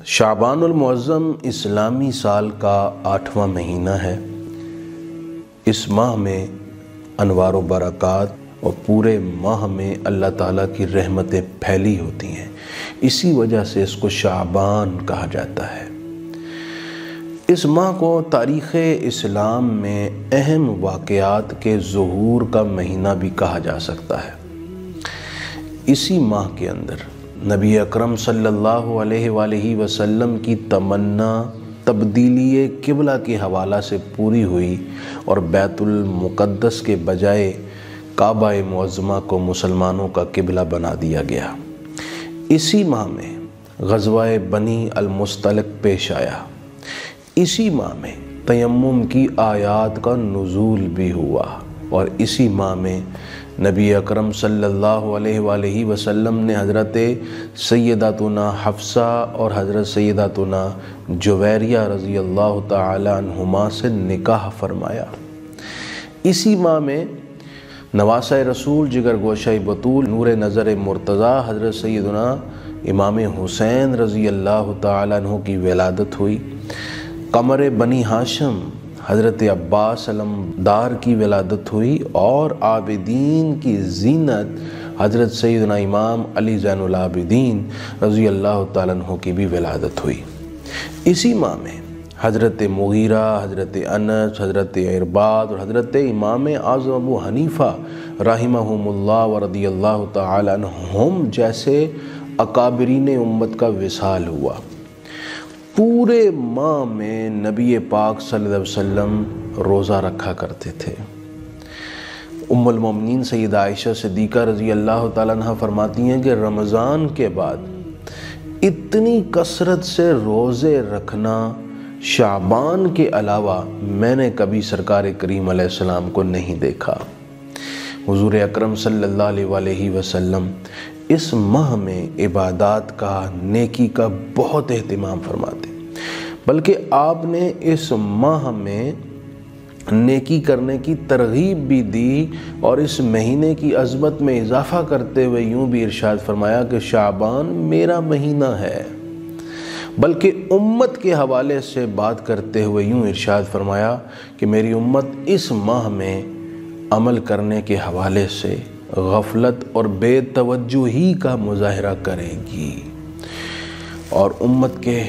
شعبان المعظم اسلامی سال کا 8واں مہینہ ہے۔ اس ماہ میں انوار و برکات اور پورے ماہ میں اللہ تعالیٰ کی رحمتیں پھیلی ہوتی ہیں، اسی وجہ سے اس کو شعبان کہا جاتا ہے۔ اس ماہ کو تاریخ اسلام میں اہم واقعات کے ظہور کا مہینہ بھی کہا جا سکتا ہے۔ اسی ماہ کے اندر نبی اکرم صلی اللہ علیہ وآلہ وسلم کی تمنا تبدیلی قبلہ کے حوالہ سے پوری ہوئی اور بیت المقدس کے بجائے کعبہ معظمہ کو مسلمانوں کا قبلہ بنا دیا گیا۔ اسی ماہ میں غزوہ بنی المصطلق پیش آیا۔ اسی ماہ میں تیمم کی آیات کا نزول بھی ہوا اور اسی ماہ میں نبی اکرم صلی اللہ علیہ وآلہ وسلم نے حضرت سیداتنا حفصہ اور حضرت سیداتنا جویریہ رضی اللہ تعالی عنہما سے نکاح فرمایا۔ اسی ماہ میں نواسہ رسول، جگر گوشہ بطول، نور نظر مرتضیٰ حضرت سیدنا امام حسین رضی اللہ تعالی عنہ کی ولادت ہوئی۔ قمر بنی ہاشم حضرت عباس علمدار کی ولادت ہوئی اور عابدین کی زینت حضرت سیدنا امام علی زین العابدین رضی اللہ تعالیٰ عنہ کی بھی ولادت ہوئی۔ اسی ماہ میں حضرت مغیرہ، حضرت انس، حضرت عرباد اور حضرت امام اعظم ابو حنیفہ رحمہم اللہ ورضی اللہ تعالیٰ عنہم جیسے اکابرین امت کا وصال ہوا۔ پورے ماہ میں نبی پاک صلی اللہ علیہ وسلم روزہ رکھا کرتے تھے۔ ام المومنین سیدہ عائشہ صدیقہ رضی اللہ تعالیٰ عنہ فرماتی ہیں کہ رمضان کے بعد اتنی کثرت سے روزے رکھنا شعبان کے علاوہ میں نے کبھی سرکار کریم علیہ السلام کو نہیں دیکھا۔ حضور اکرم صلی اللہ علیہ وآلہ وسلم اس ماہ میں عبادات کا، نیکی کا بہت اہتمام فرماتے، بلکہ آپ نے اس ماہ میں نیکی کرنے کی ترغیب بھی دی اور اس مہینے کی عظمت میں اضافہ کرتے ہوئے یوں بھی ارشاد فرمایا کہ شعبان میرا مہینہ ہے، بلکہ امت کے حوالے سے بات کرتے ہوئے یوں ارشاد فرمایا کہ میری امت اس ماہ میں عمل کرنے کے حوالے سے غفلت اور بے توجہی کا مظاہرہ کرے گی، اور امت کے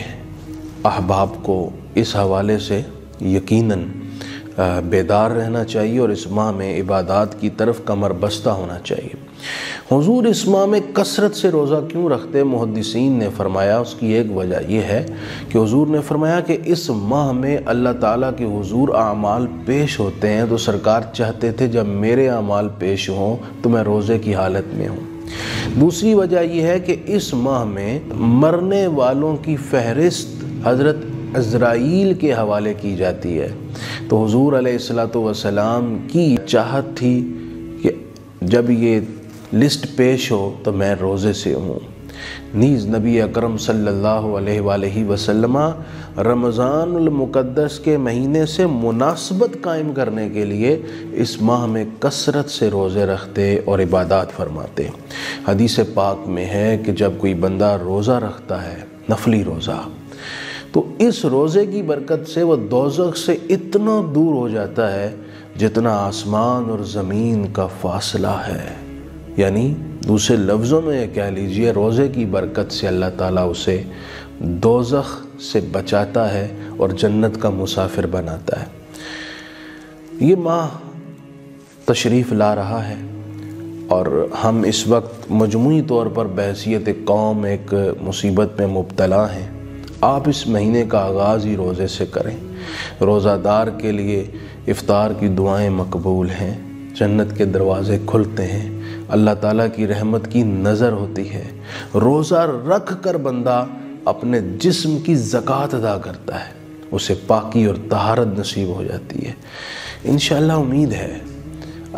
احباب کو اس حوالے سے یقیناً بیدار رہنا چاہیے اور اس ماہ میں عبادات کی طرف کمر بستہ ہونا چاہیے۔ حضور اس ماہ میں کثرت سے روزہ کیوں رکھتے؟ محدثین نے فرمایا اس کی ایک وجہ یہ ہے کہ حضور نے فرمایا کہ اس ماہ میں اللہ تعالیٰ کے حضور اعمال پیش ہوتے ہیں، تو سرکار چاہتے تھے جب میرے اعمال پیش ہوں تو میں روزے کی حالت میں ہوں۔ دوسری وجہ یہ ہے کہ اس ماہ میں مرنے والوں کی فہرست حضرت عزرائیل کے حوالے کی جاتی ہے، تو حضور علیہ السلام کی چاہت تھی کہ جب یہ لسٹ پیش ہو تو میں روزے سے ہوں۔ نیز نبی اکرم صلی اللہ علیہ وآلہ وسلم رمضان المقدس کے مہینے سے مناسبت قائم کرنے کے لیے اس ماہ میں کثرت سے روزے رکھتے اور عبادات فرماتے۔ حدیث پاک میں ہے کہ جب کوئی بندہ روزہ رکھتا ہے، نفلی روزہ، تو اس روزے کی برکت سے وہ دوزخ سے اتنا دور ہو جاتا ہے جتنا آسمان اور زمین کا فاصلہ ہے۔ یعنی دوسرے لفظوں میں یہ کہہ لیجئے، روزے کی برکت سے اللہ تعالیٰ اسے دوزخ سے بچاتا ہے اور جنت کا مسافر بناتا ہے۔ یہ ماہ تشریف لا رہا ہے اور ہم اس وقت مجموعی طور پر بحیثیت قوم ایک مصیبت میں مبتلا ہیں۔ آپ اس مہینے کا آغاز ہی روزے سے کریں۔ روزہ دار کے لیے افطار کی دعائیں مقبول ہیں، جنت کے دروازے کھلتے ہیں، اللہ تعالیٰ کی رحمت کی نظر ہوتی ہے۔ روزہ رکھ کر بندہ اپنے جسم کی زکوٰۃ ادا کرتا ہے، اسے پاکی اور طہارت نصیب ہو جاتی ہے۔ انشاءاللہ امید ہے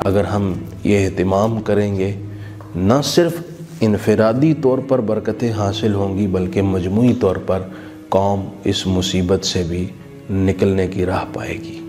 اگر ہم یہ اہتمام کریں گے، نہ صرف انفرادی طور پر برکتیں حاصل ہوں گی بلکہ مجموعی طور پر قوم اس مصیبت سے بھی نکلنے کی راہ پائے گی۔